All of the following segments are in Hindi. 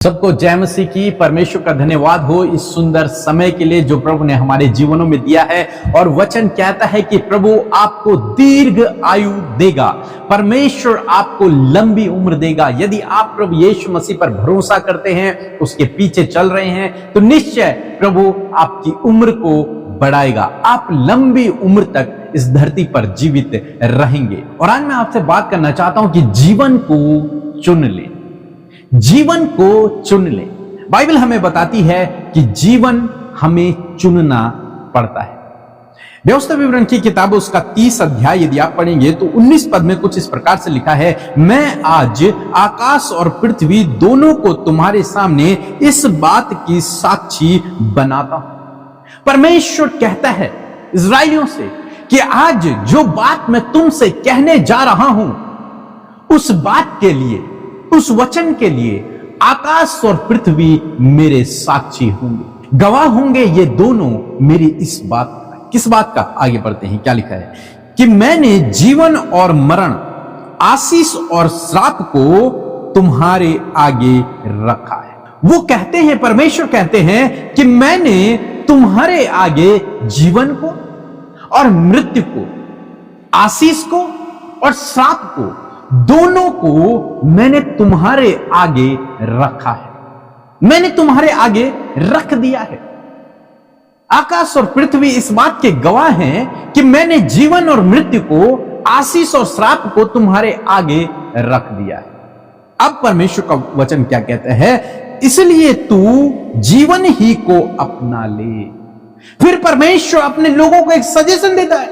सबको जय मसीह की। परमेश्वर का धन्यवाद हो इस सुंदर समय के लिए जो प्रभु ने हमारे जीवनों में दिया है। और वचन कहता है कि प्रभु आपको दीर्घ आयु देगा, परमेश्वर आपको लंबी उम्र देगा। यदि आप प्रभु यीशु मसीह पर भरोसा करते हैं, उसके पीछे चल रहे हैं, तो निश्चय प्रभु आपकी उम्र को बढ़ाएगा। आप लंबी उम्र तक इस धरती पर जीवित रहेंगे। और आज मैं आपसे बात करना चाहता हूं कि जीवन को चुन ले, जीवन को चुन ले। बाइबल हमें बताती है कि जीवन हमें चुनना पड़ता है। व्यवस्था विवरण की किताब उसका 30 अध्याय यदि आप पढ़ेंगे तो 19 पद में कुछ इस प्रकार से लिखा है, मैं आज आकाश और पृथ्वी दोनों को तुम्हारे सामने इस बात की साक्षी बनाता हूं। परमेश्वर कहता है इस्राएलियों से कि आज जो बात मैं तुमसे कहने जा रहा हूं, उस बात के लिए, उस वचन के लिए आकाश और पृथ्वी मेरे साक्षी होंगे, गवाह होंगे। ये दोनों मेरी इस बात का। किस बात का? आगे बढ़ते हैं, क्या लिखा है कि मैंने जीवन और मरण, आशीष और श्राप को तुम्हारे आगे रखा है। वो कहते हैं, परमेश्वर कहते हैं कि मैंने तुम्हारे आगे जीवन को और मृत्यु को, आशीष को और श्राप को, दोनों को मैंने तुम्हारे आगे रखा है। मैंने तुम्हारे आगे रख दिया है। आकाश और पृथ्वी इस बात के गवाह हैं कि मैंने जीवन और मृत्यु को, आशीष और श्राप को तुम्हारे आगे रख दिया है। अब परमेश्वर का वचन क्या कहता है? इसलिए तू जीवन ही को अपना ले। फिर परमेश्वर अपने लोगों को एक सजेशन देता है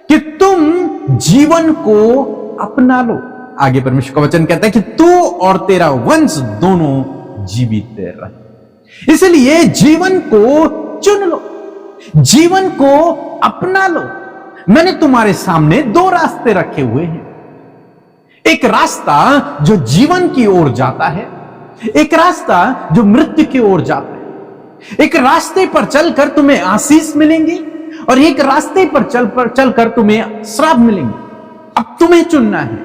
कि तुम जीवन को अपना लो। आगे परमेश्वर का वचन कहता है कि तू और तेरा वंश दोनों जीवित रहे। इसलिए जीवन को चुन लो, जीवन को अपना लो। मैंने तुम्हारे सामने दो रास्ते रखे हुए हैं। एक रास्ता जो जीवन की ओर जाता है, एक रास्ता जो मृत्यु की ओर जाता है। एक रास्ते पर चलकर तुम्हें आशीष मिलेंगी और एक रास्ते पर चलकर तुम्हें श्राप मिलेंगे। अब तुम्हें चुनना है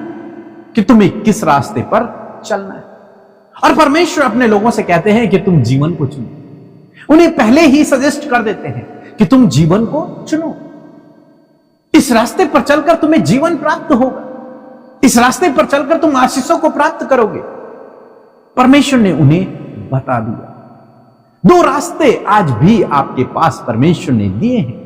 कि तुम्हें किस रास्ते पर चलना है। और परमेश्वर अपने लोगों से कहते हैं कि तुम जीवन को चुनो। उन्हें पहले ही सजेस्ट कर देते हैं कि तुम जीवन को चुनो। इस रास्ते पर चलकर तुम्हें जीवन प्राप्त होगा। इस रास्ते पर चलकर तुम आशीषों को प्राप्त करोगे। परमेश्वर ने उन्हें बता दिया। दो रास्ते आज भी आपके पास परमेश्वर ने दिए हैं।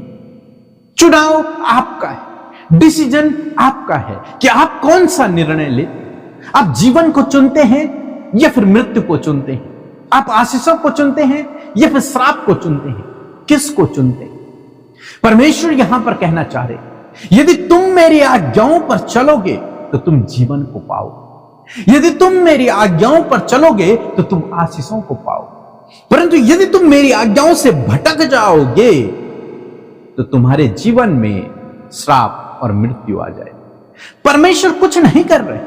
चुनाव आपका है, डिसीजन आपका है कि आप कौन सा निर्णय लेते हैं। आप जीवन को चुनते हैं या फिर मृत्यु को चुनते हैं? आप आशीषों को चुनते हैं या फिर श्राप को चुनते हैं? किसको चुनते हैं? परमेश्वर यहां पर कहना चाह रहे, यदि तुम मेरी आज्ञाओं पर चलोगे तो तुम जीवन को पाओगे। यदि तुम मेरी आज्ञाओं पर चलोगे तो तुम आशीषों को पाओगे। परंतु यदि तुम मेरी आज्ञाओं से भटक जाओगे तो तुम्हारे जीवन में श्राप और मृत्यु आ जाए। परमेश्वर कुछ नहीं कर रहे,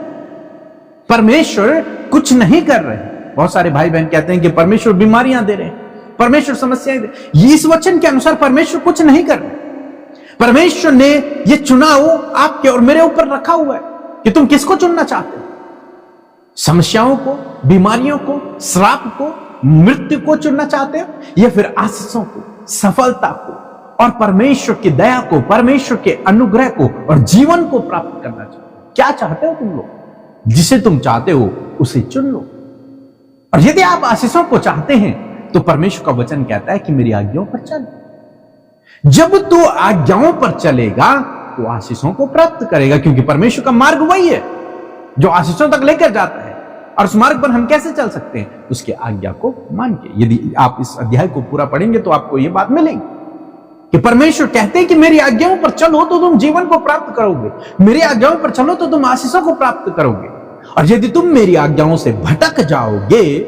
परमेश्वर कुछ नहीं कर रहे। बहुत सारे भाई बहन कहते हैं कि परमेश्वर बीमारियां दे रहे हैं, परमेश्वर समस्याएं दे। इस वचन के अनुसार परमेश्वर कुछ नहीं कर रहे। परमेश्वर ने यह चुनाव आपके और मेरे ऊपर रखा हुआ है कि तुम किसको चुनना चाहते हो। समस्याओं को, बीमारियों को, श्राप को, मृत्यु को चुनना चाहते हो या फिर आशीषों को, सफलता को और परमेश्वर की दया को, परमेश्वर के अनुग्रह को और जीवन को प्राप्त करना चाहते हो? क्या चाहते हो तुम लोग? जिसे तुम चाहते हो उसे चुन लो। और यदि आप आशीषों को चाहते हैं तो परमेश्वर का वचन कहता है कि मेरी आज्ञाओं पर चल। जब तू आज्ञाओं पर चलेगा तो आशीषों को प्राप्त करेगा, क्योंकि परमेश्वर का मार्ग वही है जो आशीषों तक लेकर जाता है। और उस मार्ग पर हम कैसे चल सकते हैं? उसके आज्ञा को मान के। यदि आप इस अध्याय को पूरा पढ़ेंगे तो आपको यह बात मिलेगी कि परमेश्वर कहते हैं कि मेरी आज्ञाओं पर चलो तो तुम जीवन को प्राप्त करोगे, मेरी आज्ञाओं पर चलो तो तुम आशीषों को प्राप्त करोगे। और यदि तुम मेरी आज्ञाओं से भटक जाओगे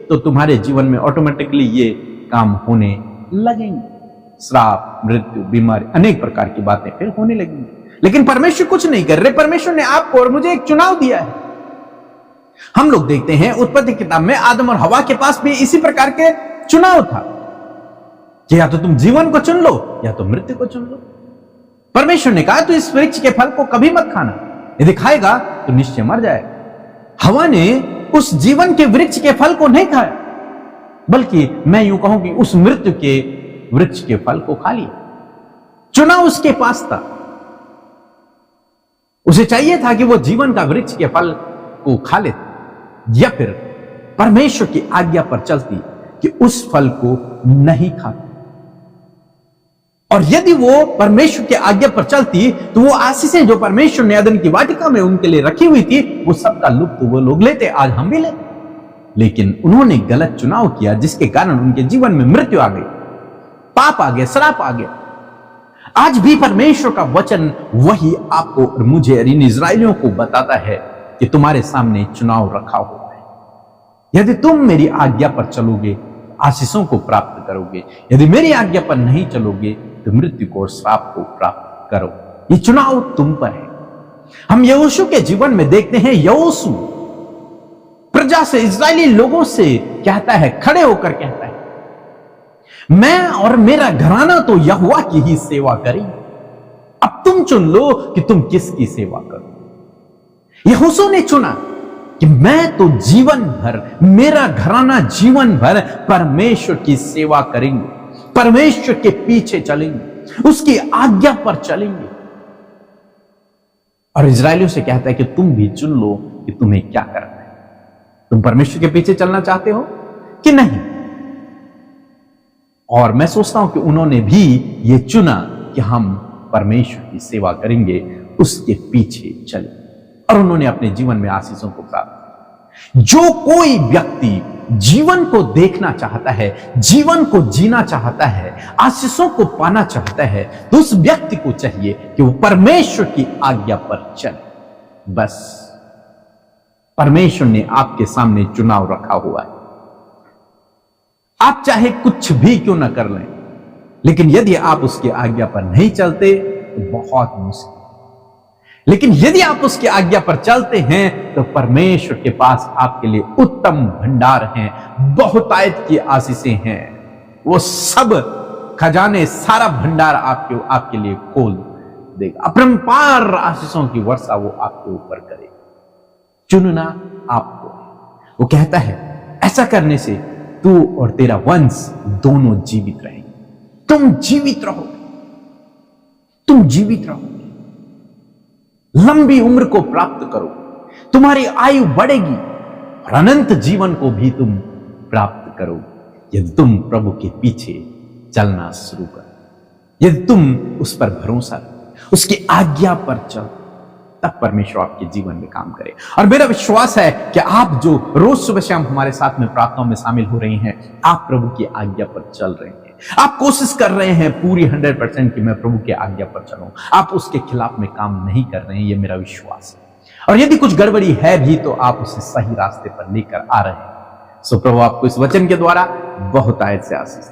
तो तुम्हारे जीवन में ऑटोमेटिकली ये काम होने लगेंगे। श्राप, मृत्यु, बीमारी, अनेक प्रकार की बातें फिर होने लगेंगी। लेकिन परमेश्वर कुछ नहीं कर रहे। परमेश्वर ने आपको और मुझे एक चुनाव दिया है। हम लोग देखते हैं उत्पत्ति किताब में आदम और हवा के पास भी इसी प्रकार के चुनाव था कि या तो तुम जीवन को चुन लो या तो मृत्यु को चुन लो। परमेश्वर ने कहा तो इस वृक्ष के फल को कभी मत खाना, यदि खाएगा तो निश्चय मर जाएगा। हवा ने उस जीवन के वृक्ष के फल को नहीं खाया, बल्कि मैं यूं कहूं कि उस मृत्यु के वृक्ष के फल को खा लिया। चुनाव उसके पास था, उसे चाहिए था कि वो जीवन का वृक्ष के फल को खा लेती या फिर परमेश्वर की आज्ञा पर चलती कि उस फल को नहीं खाती। और यदि वो परमेश्वर की आज्ञा पर चलती तो वो आशीषें जो परमेश्वर ने अदन की वाटिका में उनके लिए रखी हुई थी वो सबका लुत्फ वो लोग लेते, आज हम भी लेते। लेकिन उन्होंने गलत चुनाव किया जिसके कारण उनके जीवन में मृत्यु आ गई, पाप आ गया, श्राप आ गया। आज भी परमेश्वर का वचन वही आपको और मुझे और इन इजराइलियों को बताता है कि तुम्हारे सामने चुनाव रखा हुआ है। यदि तुम मेरी आज्ञा पर चलोगे आशीषों को प्राप्त करोगे, यदि मेरी आज्ञा पर नहीं चलोगे तो मृत्यु को और श्राप को प्राप्त करो। ये चुनाव तुम पर है। हम यहोशू के जीवन में देखते हैं, यहोशू प्रजा से, इजरायली लोगों से कहता है, खड़े होकर कहता है, मैं और मेरा घराना तो यहोवा की ही सेवा करें। अब तुम चुन लो कि तुम किसकी सेवा करो। यहोशू ने चुना कि मैं तो जीवन भर, मेरा घराना जीवन भर परमेश्वर की सेवा करेंगे, परमेश्वर के पीछे चलेंगे, उसकी आज्ञा पर चलेंगे। और इजरायलियों से कहता है कि तुम भी चुन लो कि तुम्हें क्या करना है। तुम परमेश्वर के पीछे चलना चाहते हो कि नहीं? और मैं सोचता हूं कि उन्होंने भी ये चुना कि हम परमेश्वर की सेवा करेंगे, उसके पीछे चले, और उन्होंने अपने जीवन में आशीषों को प्राप्त किया। जो कोई व्यक्ति जीवन को देखना चाहता है, जीवन को जीना चाहता है, आशीषों को पाना चाहता है, तो उस व्यक्ति को चाहिए कि वो परमेश्वर की आज्ञा पर चले। बस परमेश्वर ने आपके सामने चुनाव रखा हुआ है। आप चाहे कुछ भी क्यों ना कर लें, लेकिन यदि आप उसकी आज्ञा पर नहीं चलते तो बहुत मुश्किल। लेकिन यदि आप उसकी आज्ञा पर चलते हैं तो परमेश्वर के पास आपके लिए उत्तम भंडार हैं, बहुतायत की आशीषें हैं। वो सब खजाने, सारा भंडार आपके लिए खोल देगा। अपरंपार आशीषों की वर्षा वो आपके ऊपर करेगा। चुनना आपको है। वो कहता है ऐसा करने से तू और तेरा वंश दोनों जीवित रहेंगे। तुम जीवित रहोगे, तुम जीवित रहोगे, लंबी उम्र को प्राप्त करो, तुम्हारी आयु बढ़ेगी और अनंत जीवन को भी तुम प्राप्त करो यदि तुम प्रभु के पीछे चलना शुरू करो, यदि तुम उस पर भरोसा रखो, उसकी आज्ञा पर चलो, तब परमेश्वर आपके जीवन में काम करे। और मेरा विश्वास है कि आप जो रोज सुबह शाम हमारे साथ में प्रार्थनाओं में शामिल हो रही हैं, आप प्रभु की आज्ञा पर चल रहे हैं। आप कोशिश कर रहे हैं पूरी 100% कि मैं प्रभु की आज्ञा पर चलूं। आप उसके खिलाफ में काम नहीं कर रहे हैं, ये मेरा विश्वास है। और यदि कुछ गड़बड़ी है भी तो आप उसे सही रास्ते पर लेकर आ रहे हैं। सो प्रभु आपको इस वचन के द्वारा बहुत आयत से आशीष